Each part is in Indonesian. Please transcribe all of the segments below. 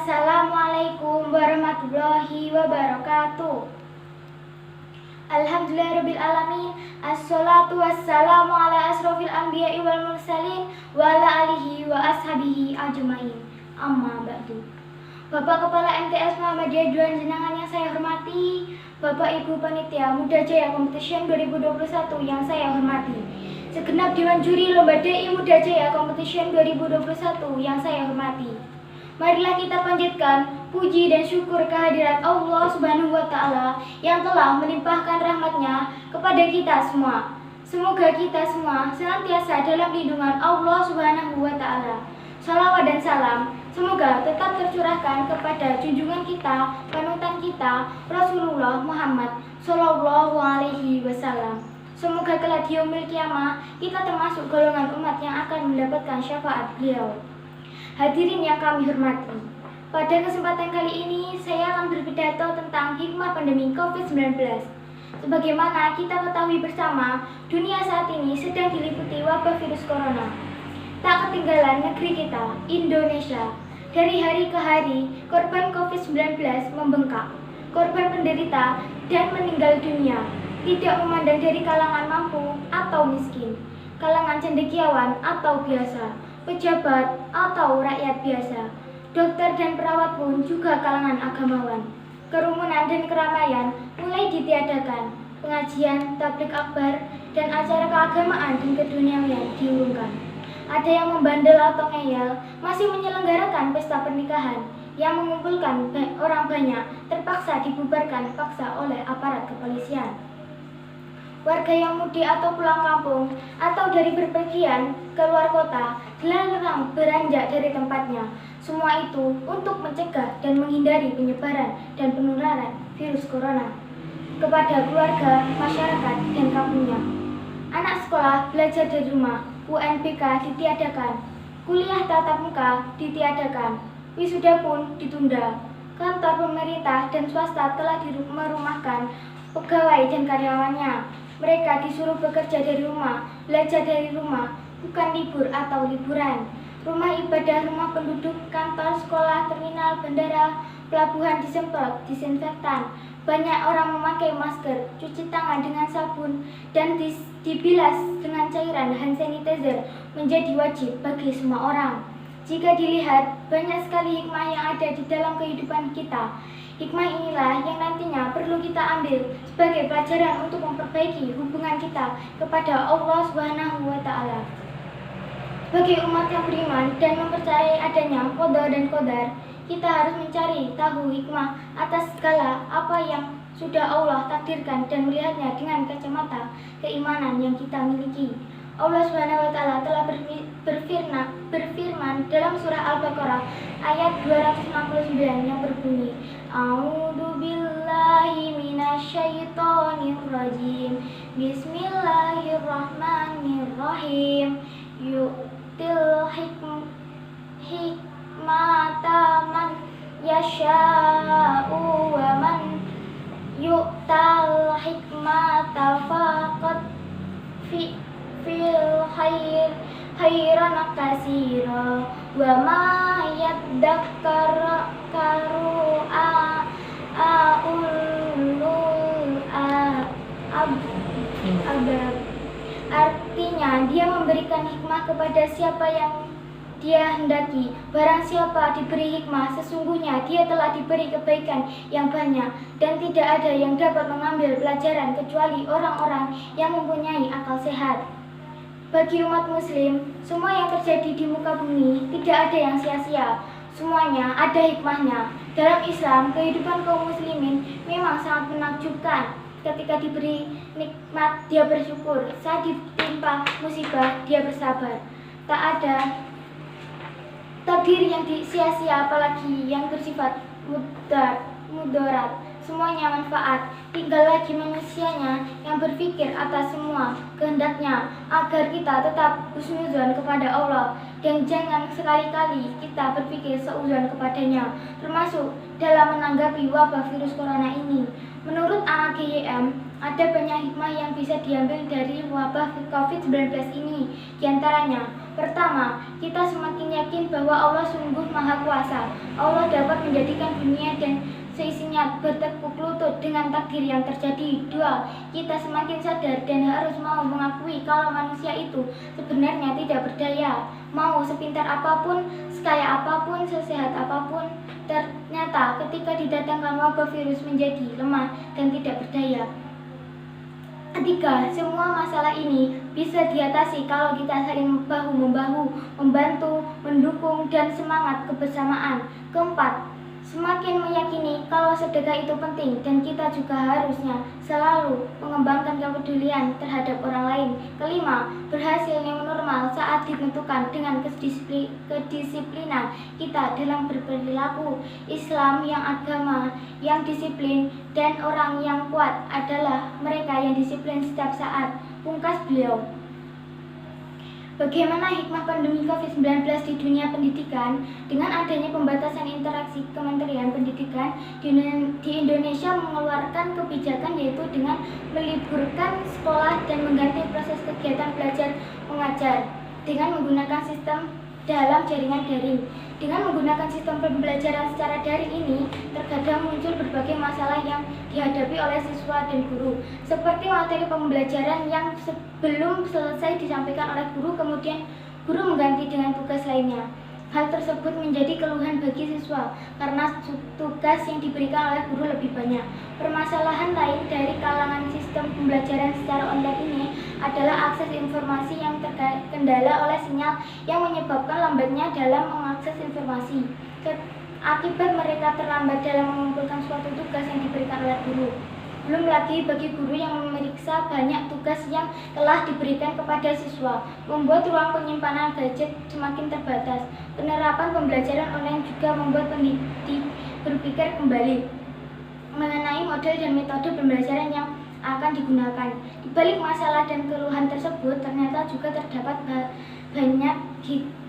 Assalamualaikum warahmatullahi wabarakatuh. Alhamdulillahirabbil alamin. Assalatu wassalamu ala asrofil anbiya'i wal mursalin wa ala alihi wa ashabihi ajmain. Amma ba'du. Bapak Kepala MTS Muhammadiyah Duan Jenangan yang saya hormati, Bapak Ibu Panitia Muda Jaya Competition 2021 yang saya hormati, segenap Dewan Juri Lomba DI Muda Jaya Competition 2021 yang saya hormati. Marilah kita panjatkan puji dan syukur kehadirat Allah Subhanahu wa Ta'ala yang telah melimpahkan rahmatnya kepada kita semua. Semoga kita semua senantiasa dalam lindungan Allah Subhanahu wa Ta'ala. Salawat dan salam semoga tetap tercurahkan kepada junjungan kita, panutan kita, Rasulullah Muhammad Sallallahu Alaihi Wasallam. Semoga kelak di yaumil qiyamah kita termasuk golongan umat yang akan mendapatkan syafaat beliau. Hadirin yang kami hormati, pada kesempatan kali ini saya akan berpidato tentang hikmah pandemi COVID-19. Sebagaimana kita ketahui bersama, dunia saat ini sedang diliputi wabah virus corona. Tak ketinggalan negeri kita, Indonesia. Dari hari ke hari, korban COVID-19 membengkak. Korban penderita dan meninggal dunia tidak memandang dari kalangan mampu atau miskin, kalangan cendekiawan atau biasa, pejabat atau rakyat biasa, dokter dan perawat pun juga kalangan agamawan. Kerumunan dan keramaian mulai ditiadakan, pengajian, tabligh akbar, dan acara keagamaan dan keduniawian diurungkan. Ada yang membandel atau ngeyel, masih menyelenggarakan pesta pernikahan yang mengumpulkan orang banyak, terpaksa dibubarkan paksa oleh aparat kepolisian. Warga yang mudik atau pulang kampung atau dari berpergian ke luar kota dilarang beranjak dari tempatnya. Semua itu untuk mencegah dan menghindari penyebaran dan penularan virus corona kepada keluarga, masyarakat, dan kampungnya. Anak sekolah belajar dari rumah, UNBK ditiadakan, kuliah tatap muka ditiadakan, wisuda pun ditunda. Kantor pemerintah dan swasta telah merumahkan pegawai dan karyawannya. Mereka disuruh bekerja dari rumah, belajar dari rumah, bukan libur atau liburan. Rumah ibadah, rumah penduduk, kantor, sekolah, terminal, bandara, pelabuhan disemprot disinfektan. Banyak orang memakai masker, cuci tangan dengan sabun, dan dibilas dengan cairan hand sanitizer menjadi wajib bagi semua orang. Jika dilihat, banyak sekali hikmah yang ada di dalam kehidupan kita. Hikmah inilah yang nantinya perlu kita ambil sebagai pelajaran untuk memperbaiki hubungan kita kepada Allah Subhanahu wa Ta'ala. Bagi umat yang beriman dan mempercayai adanya qada dan qadar, kita harus mencari tahu hikmah atas segala apa yang sudah Allah takdirkan dan melihatnya dengan kacamata keimanan yang kita miliki. Allah Subhanahu wa Ta'ala telah berfirman dalam surah Al-Baqarah ayat 269 yang berbunyi, A'udzu billahi minasyaitonir rajim. Bismillahirrahmanirrahim. Yu'til hikmata man yasha'u wa man yu'tal hikmata faqad fil khairan katsira wa ma yadhakkaru ulul albab. Artinya, dia memberikan hikmah kepada siapa yang dia hendaki. Barang siapa diberi hikmah, sesungguhnya dia telah diberi kebaikan yang banyak, dan tidak ada yang dapat mengambil pelajaran kecuali orang-orang yang mempunyai akal sehat. Bagi umat muslim, semua yang terjadi di muka bumi tidak ada yang sia-sia. Semuanya ada hikmahnya. Dalam Islam, kehidupan kaum muslimin memang sangat menakjubkan. Ketika diberi nikmat, dia bersyukur. Saat ditimpa musibah, dia bersabar. Tak ada takdir yang sia-sia, apalagi yang bersifat mudarat. Semuanya manfaat. Tinggal lagi manusianya yang berpikir atas semua kehendaknya agar kita tetap husnuzon kepada Allah, dan jangan sekali-kali kita berpikir seuzon kepadanya, termasuk dalam menanggapi wabah virus corona ini. Menurut AGYM, ada banyak hikmah yang bisa diambil dari wabah COVID-19 ini. Di antaranya, Pertama, kita semakin yakin bahwa Allah sungguh Maha Kuasa. Allah dapat menjadikan dunia dan seisinya bertekuk lutut dengan takdir yang terjadi. Dua, kita semakin sadar dan harus mau mengakui kalau manusia itu sebenarnya tidak berdaya. Mau sepintar apapun, sekaya apapun, sesehat apapun, ternyata ketika didatangkan wabah virus menjadi lemah dan tidak berdaya. Ketiga, semua masalah ini bisa diatasi kalau kita saling bahu-membahu, membantu, mendukung, dan semangat kebersamaan. Keempat, semakin meyakini kalau sedekah itu penting dan kita juga harusnya selalu mengembangkan kepedulian terhadap orang lain. Kelima, berhasil new normal saat ditentukan dengan kedisiplinan kita dalam berperilaku. Islam yang agama yang disiplin dan orang yang kuat adalah mereka yang disiplin setiap saat. Pungkas beliau. Bagaimana hikmah pandemi COVID-19 di dunia pendidikan? Dengan adanya pembatasan interaksi Kementerian Pendidikan di Indonesia mengeluarkan kebijakan yaitu dengan meliburkan sekolah dan mengganti proses kegiatan belajar mengajar dengan menggunakan sistem dalam jaringan daring. Dengan menggunakan sistem pembelajaran secara daring ini, terkadang muncul berbagai masalah yang dihadapi oleh siswa dan guru, seperti materi pembelajaran yang sebelum selesai disampaikan oleh guru, kemudian guru mengganti dengan tugas lainnya. Hal tersebut menjadi keluhan bagi siswa karena tugas yang diberikan oleh guru lebih banyak. Permasalahan lain dari kalangan sistem pembelajaran secara online ini adalah akses informasi yang terkendala oleh sinyal yang menyebabkan lambatnya dalam mengakses informasi. Akibat mereka terlambat dalam mengumpulkan suatu tugas yang diberikan oleh guru. Belum lagi bagi guru yang memeriksa banyak tugas yang telah diberikan kepada siswa, membuat ruang penyimpanan gadget semakin terbatas. Penerapan pembelajaran online juga membuat pendidik berpikir kembali mengenai model dan metode pembelajaran yang akan digunakan. Di balik masalah dan keluhan tersebut, ternyata juga terdapat banyak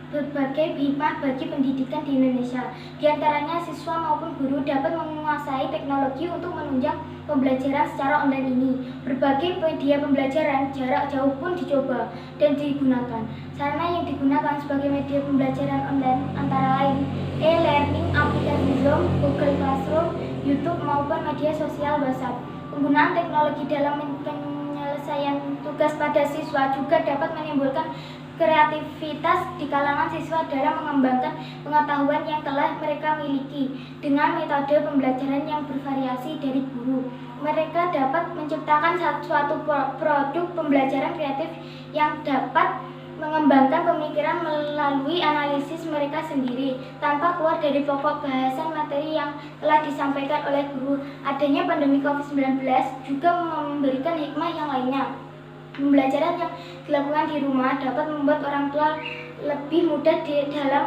berbagai hikmah bagi pendidikan di Indonesia. Di antaranya, siswa maupun guru dapat menguasai teknologi untuk menunjang pembelajaran secara online ini. Berbagai media pembelajaran jarak jauh pun dicoba dan digunakan. Sarana yang digunakan sebagai media pembelajaran online antara lain e-learning, aplikasi Zoom, Google Classroom, YouTube maupun media sosial WhatsApp. Penggunaan teknologi dalam penyelesaian tugas pada siswa juga dapat menimbulkan kreativitas di kalangan siswa dalam mengembangkan pengetahuan yang telah mereka miliki. Dengan metode pembelajaran yang bervariasi dari guru, mereka dapat menciptakan suatu produk pembelajaran kreatif yang dapat mengembangkan pemikiran melalui analisis mereka sendiri tanpa keluar dari pokok bahasan materi yang telah disampaikan oleh guru. Adanya pandemi COVID-19 juga memberikan hikmah yang lainnya. Pembelajaran yang dilakukan di rumah dapat membuat orang tua lebih mudah dalam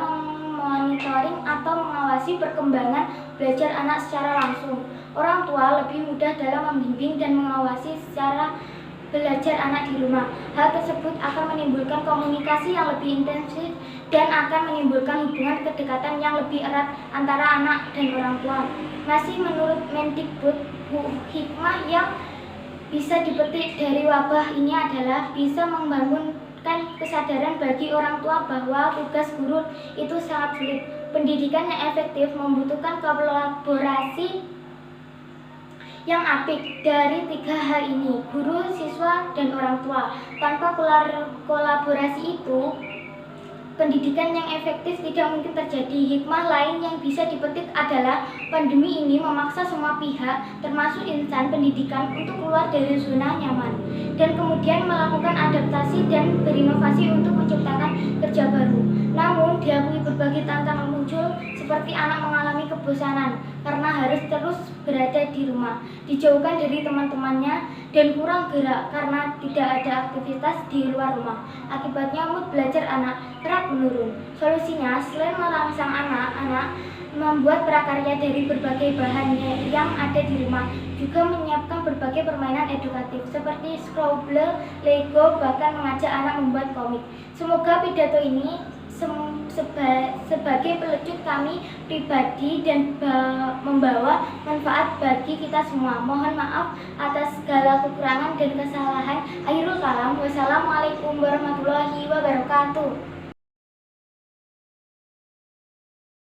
memonitoring atau mengawasi perkembangan belajar anak secara langsung. Orang tua lebih mudah dalam membimbing dan mengawasi secara belajar anak di rumah. Hal tersebut akan menimbulkan komunikasi yang lebih intensif dan akan menimbulkan hubungan kedekatan yang lebih erat antara anak dan orang tua. Masih menurut Mendikbud, hikmah yang bisa dipetik dari wabah ini adalah bisa membangunkan kesadaran bagi orang tua bahwa tugas guru itu sangat sulit. Pendidikan yang efektif membutuhkan kolaborasi yang apik dari tiga hal ini, guru, siswa, dan orang tua. Tanpa kolaborasi itu, pendidikan yang efektif tidak mungkin terjadi. Hikmah lain yang bisa dipetik adalah pandemi ini memaksa semua pihak, termasuk insan pendidikan, untuk keluar dari zona nyaman dan kemudian melakukan adaptasi dan berinovasi untuk menciptakan kerja baru. Namun, diakui berbagai tantangan muncul, seperti anak mengalami kebosanan karena harus terus berada di rumah, dijauhkan dari teman-temannya, dan kurang gerak karena tidak ada aktivitas di luar rumah. Akibatnya mood belajar anak kerap menurun. Solusinya, selain merangsang anak-anak membuat prakarya dari berbagai bahan yang ada di rumah, juga menyiapkan berbagai permainan edukatif seperti Scrabble, Lego, bahkan mengajak anak membuat komik. Semoga pidato ini sebagai pelecut kami pribadi dan membawa manfaat bagi kita semua. Mohon maaf atas segala kekurangan dan kesalahan. Akhirul kalam. Wassalamualaikum warahmatullahi wabarakatuh.